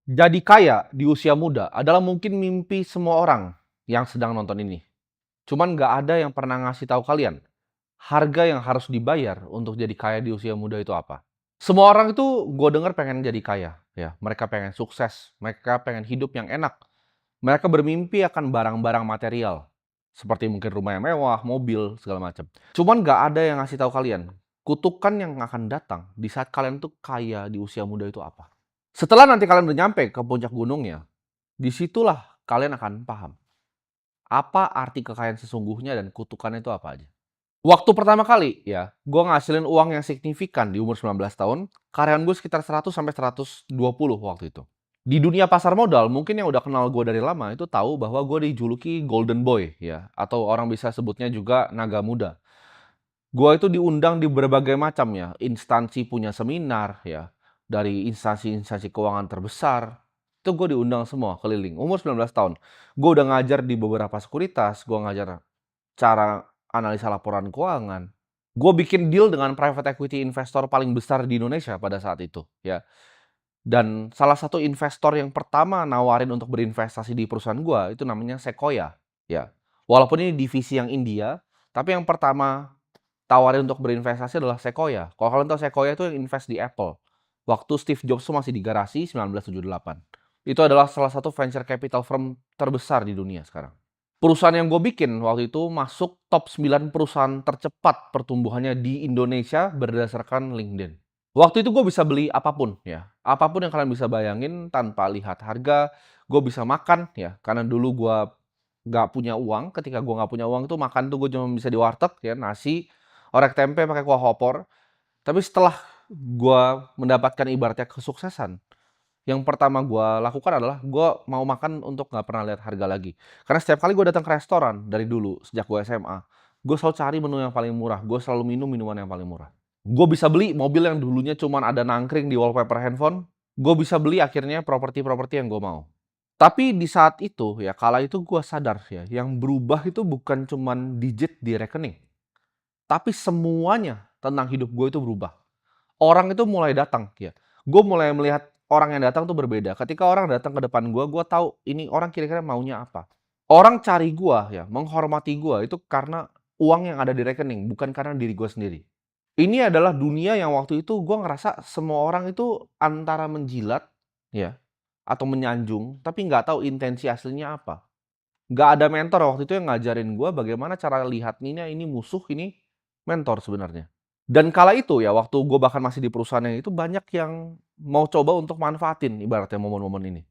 Jadi kaya di usia muda adalah mungkin mimpi semua orang yang sedang nonton ini. Cuman nggak ada yang pernah ngasih tahu kalian, harga yang harus dibayar untuk jadi kaya di usia muda itu apa. Semua orang itu gue denger pengen jadi kaya, ya. Mereka pengen sukses, mereka pengen hidup yang enak. Mereka bermimpi akan barang-barang material, seperti mungkin rumah yang mewah, mobil, segala macam. Cuman nggak ada yang ngasih tahu kalian, kutukan yang akan datang di saat kalian tuh kaya di usia muda itu apa. Setelah nanti kalian udah nyampe ke puncak gunungnya, disitulah kalian akan paham, apa arti kekayaan sesungguhnya dan kutukannya itu apa aja. Waktu pertama kali ya, gue ngasilin uang yang signifikan di umur 19 tahun, karyawan gue sekitar 100 sampai 120 waktu itu. Di dunia pasar modal, mungkin yang udah kenal gue dari lama itu tahu bahwa gue dijuluki Golden Boy ya, atau orang bisa sebutnya juga naga muda. Gue itu diundang di berbagai macam ya, instansi punya seminar ya, dari instansi-instansi keuangan terbesar, itu gue diundang semua keliling, umur 19 tahun. Gue udah ngajar di beberapa sekuritas, gue ngajar cara analisa laporan keuangan. Gue bikin deal dengan private equity investor paling besar di Indonesia pada saat itu, ya. Dan salah satu investor yang pertama nawarin untuk berinvestasi di perusahaan gue, itu namanya Sequoia, ya. Walaupun ini divisi yang India, tapi yang pertama tawarin untuk berinvestasi adalah Sequoia. Kalau kalian tahu Sequoia itu yang invest di Apple. Waktu Steve Jobs tuh masih di garasi 1978. Itu adalah salah satu venture capital firm terbesar di dunia sekarang. Perusahaan yang gue bikin waktu itu masuk top 9 perusahaan tercepat pertumbuhannya di Indonesia berdasarkan LinkedIn. Waktu itu gue bisa beli apapun ya. Apapun yang kalian bisa bayangin tanpa lihat harga. Gue bisa makan ya. Karena dulu gue nggak punya uang. Ketika gue nggak punya uang itu makan tuh gue cuma bisa di warteg ya. Nasi, orek tempe pakai kuah opor. Tapi setelah gue mendapatkan ibaratnya kesuksesan, yang pertama gue lakukan adalah gue mau makan untuk nggak pernah lihat harga lagi. Karena setiap kali gue datang ke restoran dari dulu, sejak gue SMA, gue selalu cari menu yang paling murah. Gue selalu minum minuman yang paling murah. Gue bisa beli mobil yang dulunya cuma ada nangkring di wallpaper handphone. Gue bisa beli akhirnya properti-properti yang gue mau. Tapi di saat itu ya, kala itu gue sadar ya, yang berubah itu bukan cuman digit di rekening. Tapi semuanya tentang hidup gue itu berubah. Orang itu mulai datang ya. Gue mulai melihat orang yang datang tuh berbeda. Ketika orang datang ke depan gue tahu ini orang kira-kira maunya apa. Orang cari gue ya, menghormati gue itu karena uang yang ada di rekening, bukan karena diri gue sendiri. Ini adalah dunia yang waktu itu gue ngerasa semua orang itu antara menjilat ya, atau menyanjung, tapi nggak tahu intensi aslinya apa. Nggak ada mentor waktu itu yang ngajarin gue bagaimana cara lihat ini musuh, ini mentor sebenarnya. Dan kala itu ya, waktu gue bahkan masih di perusahaan yang itu, banyak yang mau coba untuk manfaatin ibaratnya momen-momen ini.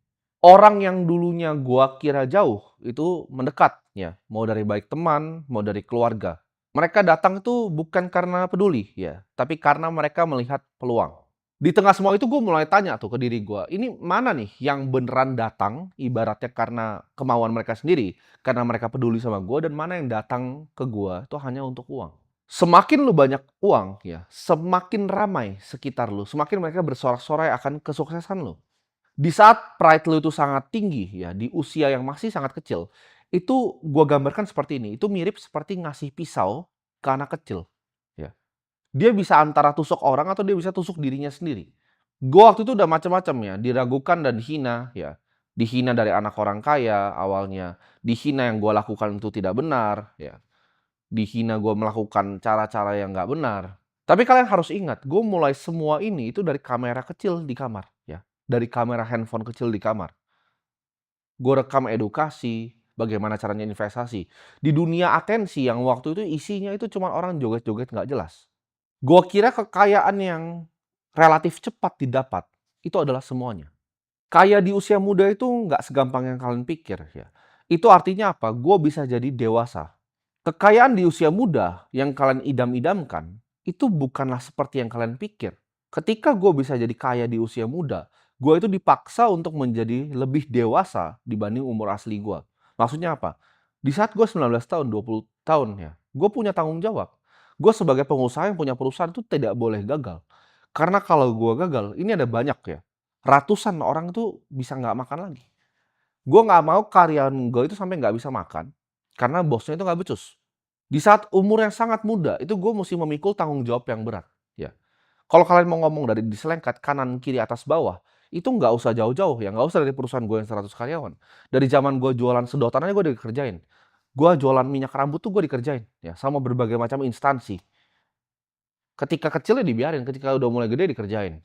Orang yang dulunya gue kira jauh, itu mendekat ya. Mau dari baik teman, mau dari keluarga. Mereka datang itu bukan karena peduli ya, tapi karena mereka melihat peluang. Di tengah semua itu gue mulai tanya tuh ke diri gue, ini mana nih yang beneran datang ibaratnya karena kemauan mereka sendiri, karena mereka peduli sama gue, dan mana yang datang ke gue itu hanya untuk uang. Semakin lu banyak uang ya, semakin ramai sekitar lu, semakin mereka bersorak-sorai akan kesuksesan lu. Di saat pride lu itu sangat tinggi ya, di usia yang masih sangat kecil, itu gua gambarkan seperti ini, itu mirip seperti ngasih pisau ke anak kecil, ya. Dia bisa antara tusuk orang atau dia bisa tusuk dirinya sendiri. Gua waktu itu udah macam-macam ya, diragukan dan dihina ya. Dihina dari anak orang kaya awalnya, dihina yang gua lakukan itu tidak benar ya. Dihina gue melakukan cara-cara yang nggak benar. Tapi kalian harus ingat, gue mulai semua ini itu dari kamera kecil di kamar, ya. Dari kamera handphone kecil di kamar. Gue rekam edukasi, bagaimana caranya investasi. Di dunia atensi yang waktu itu isinya itu cuma orang joget-joget nggak jelas. Gue kira kekayaan yang relatif cepat didapat, itu adalah semuanya. Kaya di usia muda itu nggak segampang yang kalian pikir, ya. Itu artinya apa? Gue bisa jadi dewasa. Kekayaan di usia muda yang kalian idam-idamkan, itu bukanlah seperti yang kalian pikir. Ketika gue bisa jadi kaya di usia muda, gue itu dipaksa untuk menjadi lebih dewasa dibanding umur asli gue. Maksudnya apa? Di saat gue 19 tahun, 20 tahun ya, gue punya tanggung jawab. Gue sebagai pengusaha yang punya perusahaan itu tidak boleh gagal. Karena kalau gue gagal, ini ada banyak ya. Ratusan orang itu bisa nggak makan lagi. Gue nggak mau karyawan gue itu sampai nggak bisa makan, karena bosnya itu nggak becus. Di saat umur yang sangat muda, itu gue mesti memikul tanggung jawab yang berat, ya. Kalau kalian mau ngomong dari diselengkat kanan, kiri, atas, bawah, itu nggak usah jauh-jauh ya, nggak usah dari perusahaan gue yang 100 karyawan. Dari zaman gue jualan sedotan aja gue dikerjain. Gue jualan minyak rambut tuh gue dikerjain, ya, sama berbagai macam instansi. Ketika kecil ya dibiarin, ketika udah mulai gede dikerjain.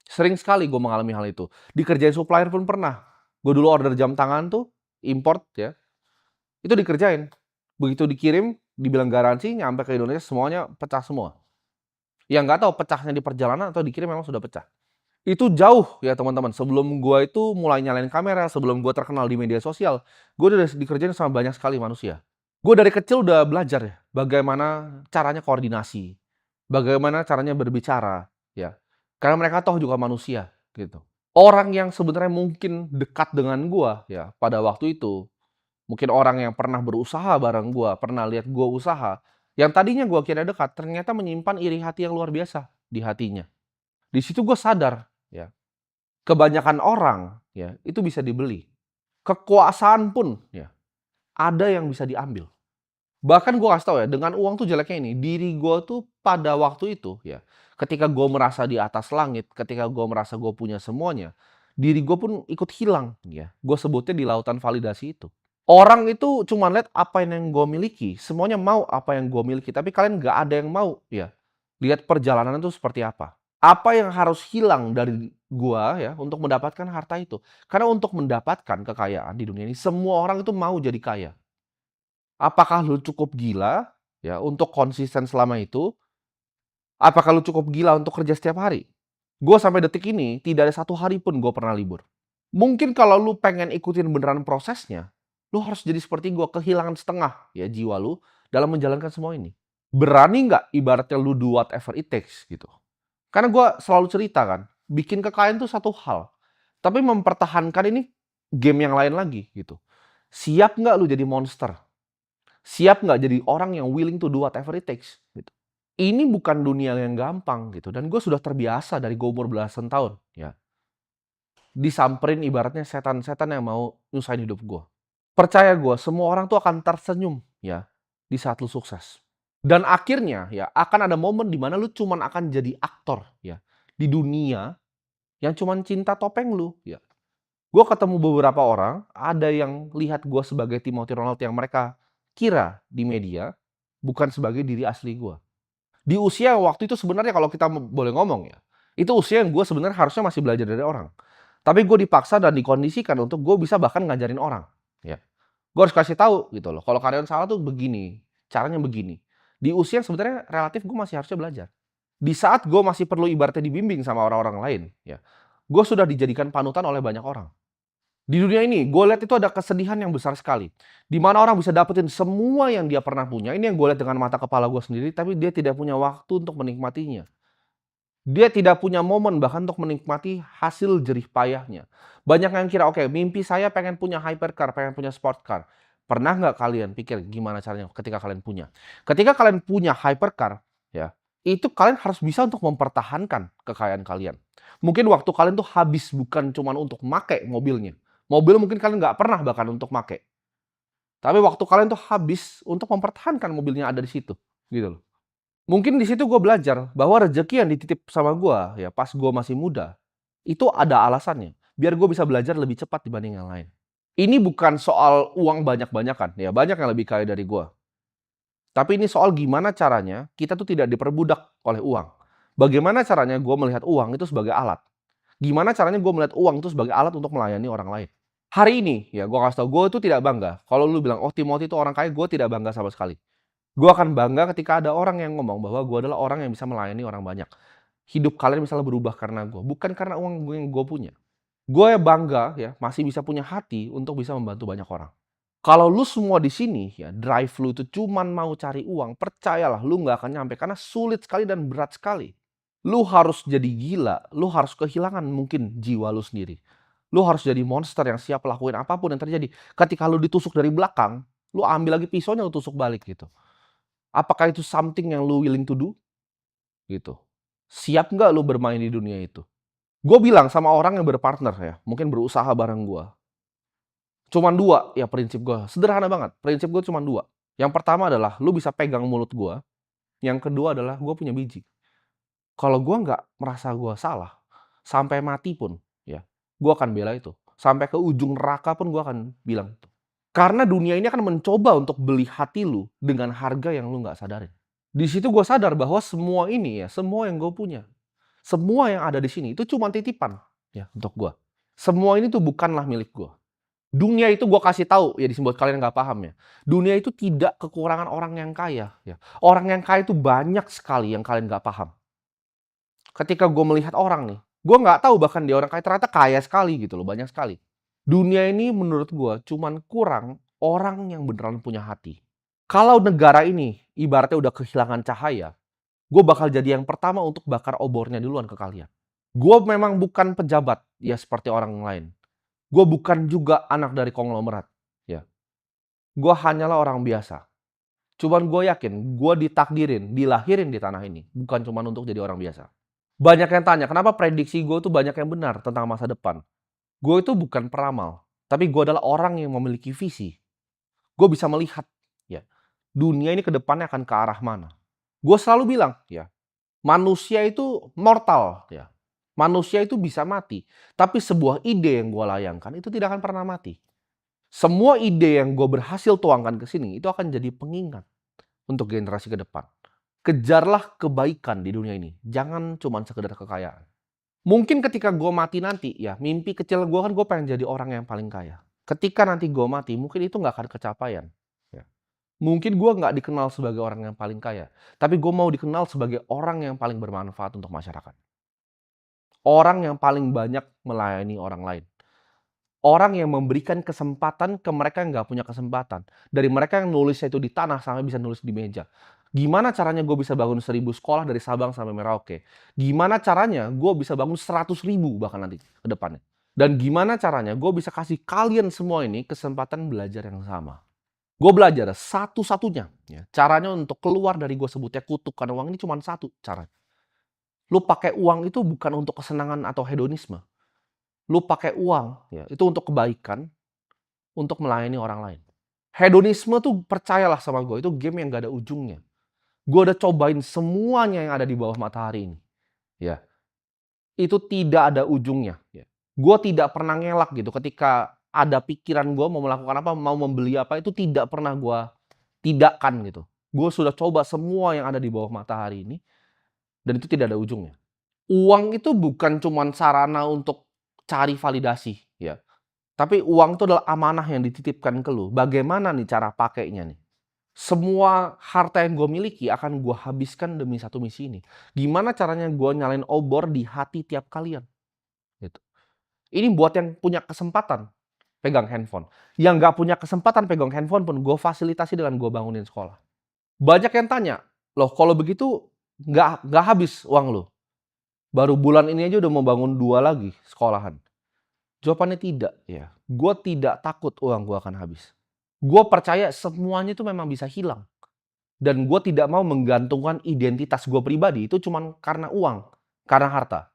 Sering sekali gue mengalami hal itu. Dikerjain supplier pun pernah. Gue dulu order jam tangan tuh, import ya, itu dikerjain. Begitu dikirim, dibilang garansi, nyampe ke Indonesia semuanya pecah semua. Yang nggak tahu pecahnya di perjalanan atau dikirim memang sudah pecah. Itu jauh ya teman-teman, sebelum gua itu mulai nyalain kamera, sebelum gua terkenal di media sosial, gua udah dikerjain sama banyak sekali manusia. Gua dari kecil udah belajar ya, bagaimana caranya koordinasi, bagaimana caranya berbicara, ya. Karena mereka toh juga manusia, gitu. Orang yang sebenarnya mungkin dekat dengan gua ya, pada waktu itu, mungkin orang yang pernah berusaha bareng gua, pernah lihat gua usaha, yang tadinya gua kira dekat, ternyata menyimpan iri hati yang luar biasa di hatinya. Di situ gua sadar, ya. Kebanyakan orang, ya, itu bisa dibeli. Kekuasaan pun, ya, ada yang bisa diambil. Bahkan gue kasih tau ya, dengan uang tuh jeleknya ini, diri gue tuh pada waktu itu, ya, ketika gue merasa di atas langit, ketika gue merasa gue punya semuanya, diri gue pun ikut hilang, ya. Gue sebutnya di lautan validasi itu. Orang itu cuma lihat apa yang gue miliki, semuanya mau apa yang gue miliki, tapi kalian nggak ada yang mau, ya, lihat perjalanan itu seperti apa. Apa yang harus hilang dari gua ya untuk mendapatkan harta itu? Karena untuk mendapatkan kekayaan di dunia ini semua orang itu mau jadi kaya. Apakah lu cukup gila ya untuk konsisten selama itu? Apakah lu cukup gila untuk kerja setiap hari? Gua sampai detik ini tidak ada satu hari pun gua pernah libur. Mungkin kalau lu pengen ikutin beneran prosesnya, lu harus jadi seperti gua, kehilangan setengah ya jiwa lu dalam menjalankan semua ini. Berani nggak ibaratnya lu do whatever it takes gitu. Karena gue selalu cerita kan, bikin kekayaan itu satu hal, tapi mempertahankan ini game yang lain lagi gitu. Siap nggak lu jadi monster? Siap nggak jadi orang yang willing to do whatever it takes gitu. Ini bukan dunia yang gampang gitu dan gue sudah terbiasa dari gue umur belasan tahun ya. Disamperin ibaratnya setan-setan yang mau nyusahin hidup gue. Percaya gue, semua orang tuh akan tersenyum ya di saat lu sukses. Dan akhirnya ya akan ada momen di mana lu cuman akan jadi aktor ya di dunia yang cuman cinta topeng lu ya. Gue ketemu beberapa orang, ada yang lihat gue sebagai Timothy Ronald yang mereka kira di media bukan sebagai diri asli gue. Di usia waktu itu sebenarnya kalau kita boleh ngomong ya, itu usia yang gue sebenarnya harusnya masih belajar dari orang. Tapi gue dipaksa dan dikondisikan untuk gue bisa bahkan ngajarin orang ya. Gue harus kasih tahu gitu loh, kalau karyawan salah tuh begini, caranya begini. Di usia yang sebenarnya relatif gue masih harusnya belajar. Di saat gue masih perlu ibaratnya dibimbing sama orang-orang lain, ya, gue sudah dijadikan panutan oleh banyak orang. Di dunia ini, gue lihat itu ada kesedihan yang besar sekali. Di mana orang bisa dapetin semua yang dia pernah punya. Ini yang gue lihat dengan mata kepala gue sendiri, tapi dia tidak punya waktu untuk menikmatinya. Dia tidak punya momen bahkan untuk menikmati hasil jerih payahnya. Banyak yang kira, oke, mimpi saya pengen punya hypercar, pengen punya sport car. Pernah nggak kalian pikir gimana caranya ketika kalian punya? Ketika kalian punya hypercar, ya, itu kalian harus bisa untuk mempertahankan kekayaan kalian. Mungkin waktu kalian tuh habis bukan cuma untuk make mobilnya. Mobil mungkin kalian nggak pernah bahkan untuk make. Tapi waktu kalian tuh habis untuk mempertahankan mobilnya ada di situ, gitu loh. Mungkin di situ gue belajar bahwa rezeki yang dititip sama gue ya pas gue masih muda, itu ada alasannya, biar gue bisa belajar lebih cepat dibanding yang lain. Ini bukan soal uang banyak-banyakan, ya banyak yang lebih kaya dari gue. Tapi ini soal gimana caranya kita tuh tidak diperbudak oleh uang. Bagaimana caranya gue melihat uang itu sebagai alat. Gimana caranya gue melihat uang itu sebagai alat untuk melayani orang lain. Hari ini ya gue kasih tau, gue itu tidak bangga. Kalau lu bilang, oh Timothy itu orang kaya, gue tidak bangga sama sekali. Gue akan bangga ketika ada orang yang ngomong bahwa gue adalah orang yang bisa melayani orang banyak. Hidup kalian misalnya berubah karena gue, bukan karena uang yang gue punya. Gue bangga ya masih bisa punya hati untuk bisa membantu banyak orang. Kalau lu semua di sini ya drive lu itu cuman mau cari uang, percayalah lu nggak akan nyampe karena sulit sekali dan berat sekali. Lu harus jadi gila, lu harus kehilangan mungkin jiwa lu sendiri. Lu harus jadi monster yang siap lakuin apapun yang terjadi. Ketika lu ditusuk dari belakang, lu ambil lagi pisaunya lu tusuk balik gitu. Apakah itu something yang lu willing to do? Gitu. Siap nggak lu bermain di dunia itu? Gue bilang sama orang yang berpartner ya, mungkin berusaha bareng gue. Cuman dua ya prinsip gue. Sederhana banget. Prinsip gue cuman dua. Yang pertama adalah lu bisa pegang mulut gue. Yang kedua adalah gue punya biji. Kalau gue nggak merasa gue salah, sampai mati pun, Gue akan bela itu. Sampai ke ujung neraka pun gue akan bilang itu. Karena dunia ini akan mencoba untuk beli hati lu dengan harga yang lu nggak sadarin. Di situ gue sadar bahwa semua ini ya, semua yang gue punya, semua yang ada di sini itu cuma titipan ya untuk gue. Semua ini tuh bukanlah milik gue. Dunia itu gue kasih tahu ya, buat kalian nggak paham ya. Dunia itu tidak kekurangan orang yang kaya ya. Orang yang kaya itu banyak sekali yang kalian nggak paham. Ketika gue melihat orang nih, gue nggak tahu bahkan dia orang kaya, ternyata kaya sekali gitu loh, banyak sekali. Dunia ini menurut gue cuman kurang orang yang beneran punya hati. Kalau negara ini ibaratnya udah kehilangan cahaya, gue bakal jadi yang pertama untuk bakar obornya duluan ke kalian. Gue memang bukan pejabat ya seperti orang lain. Gue bukan juga anak dari konglomerat ya. Gue hanyalah orang biasa. Cuman gue yakin gue ditakdirin, dilahirin di tanah ini bukan cuman untuk jadi orang biasa. Banyak yang tanya, kenapa prediksi gue tuh banyak yang benar tentang masa depan. Gue itu bukan peramal, tapi gue adalah orang yang memiliki visi. Gue bisa melihat, ya, dunia ini ke depannya akan ke arah mana. Gue selalu bilang, ya, manusia itu mortal, ya. Manusia itu bisa mati, tapi sebuah ide yang gue layangkan itu tidak akan pernah mati. Semua ide yang gue berhasil tuangkan ke sini itu akan jadi pengingat untuk generasi ke depan. Kejarlah kebaikan di dunia ini, jangan cuma sekedar kekayaan. Mungkin ketika gue mati nanti ya, mimpi kecil gue kan gue pengen jadi orang yang paling kaya. Ketika nanti gue mati, mungkin itu nggak akan kecapaian. Ya. Mungkin gue nggak dikenal sebagai orang yang paling kaya, tapi gue mau dikenal sebagai orang yang paling bermanfaat untuk masyarakat. Orang yang paling banyak melayani orang lain. Orang yang memberikan kesempatan ke mereka yang nggak punya kesempatan. Dari mereka yang nulisnya itu di tanah sampai bisa nulis di meja. Gimana caranya gue bisa bangun 1.000 sekolah dari Sabang sampai Merauke? Gimana caranya gue bisa bangun 100.000 bahkan nanti ke depannya? Dan gimana caranya gue bisa kasih kalian semua ini kesempatan belajar yang sama? Gue belajar satu-satunya ya, caranya untuk keluar dari gue sebutnya kutukan uang ini cuma satu cara. Lu pakai uang itu bukan untuk kesenangan atau hedonisme. Lu pakai uang ya, itu untuk kebaikan, untuk melayani orang lain. Hedonisme tuh percayalah sama gue, itu game yang gak ada ujungnya. Gue udah cobain semuanya yang ada di bawah matahari ini. Ya, itu tidak ada ujungnya. Ya. Gue tidak pernah ngelak gitu ketika ada pikiran gue mau melakukan apa, mau membeli apa, itu tidak pernah gue tidakkan gitu. Gue sudah coba semua yang ada di bawah matahari ini, dan itu tidak ada ujungnya. Uang itu bukan cuma sarana untuk cari validasi, ya. Tapi uang itu adalah amanah yang dititipkan ke lu. Bagaimana nih cara pakainya nih? Semua harta yang gue miliki akan gue habiskan demi satu misi ini. Gimana caranya gue nyalain obor di hati tiap kalian? Gitu. Ini buat yang punya kesempatan pegang handphone. Yang nggak punya kesempatan pegang handphone pun gue fasilitasi dengan gue bangunin sekolah. Banyak yang tanya, loh kalau begitu nggak habis uang lo? Baru bulan ini aja udah mau bangun 2 lagi sekolahan. Jawabannya tidak ya. Gue tidak takut uang gue akan habis. Gue percaya semuanya itu memang bisa hilang. Dan gue tidak mau menggantungkan identitas gue pribadi itu cuma karena uang, karena harta.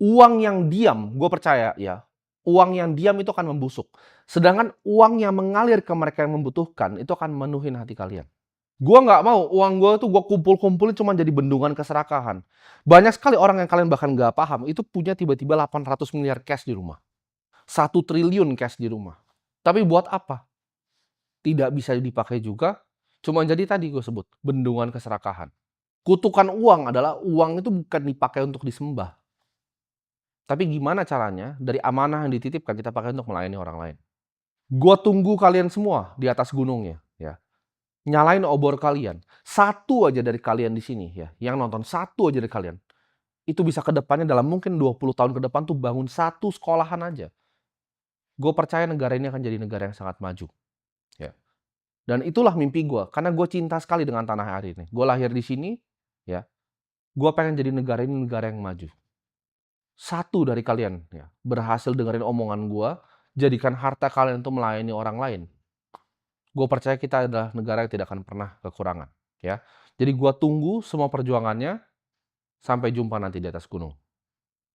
Uang yang diam, gue percaya ya, uang yang diam itu akan membusuk. Sedangkan uang yang mengalir ke mereka yang membutuhkan itu akan menuhin hati kalian. Gue nggak mau uang gue tuh gue kumpul-kumpulin cuma jadi bendungan keserakahan. Banyak sekali orang yang kalian bahkan nggak paham itu punya tiba-tiba 800 miliar cash di rumah. 1 triliun cash di rumah. Tapi buat apa? Tidak bisa dipakai juga, cuma jadi tadi gue sebut, bendungan keserakahan. Kutukan uang adalah uang itu bukan dipakai untuk disembah. Tapi gimana caranya dari amanah yang dititipkan kita pakai untuk melayani orang lain. Gue tunggu kalian semua di atas gunungnya. Ya. Nyalain obor kalian. Satu aja dari kalian di sini ya, yang nonton satu aja dari kalian. Itu bisa ke depannya dalam mungkin 20 tahun ke depan tuh bangun satu sekolahan aja. Gue percaya negara ini akan jadi negara yang sangat maju. Ya. Dan itulah mimpi gue, karena gue cinta sekali dengan tanah air ini. Gue lahir di sini, ya. Gue pengen jadi negara ini negara yang maju. Satu dari kalian ya, berhasil dengerin omongan gue, jadikan harta kalian untuk melayani orang lain. Gue percaya kita adalah negara yang tidak akan pernah kekurangan. Ya. Jadi gue tunggu semua perjuangannya, sampai jumpa nanti di atas gunung.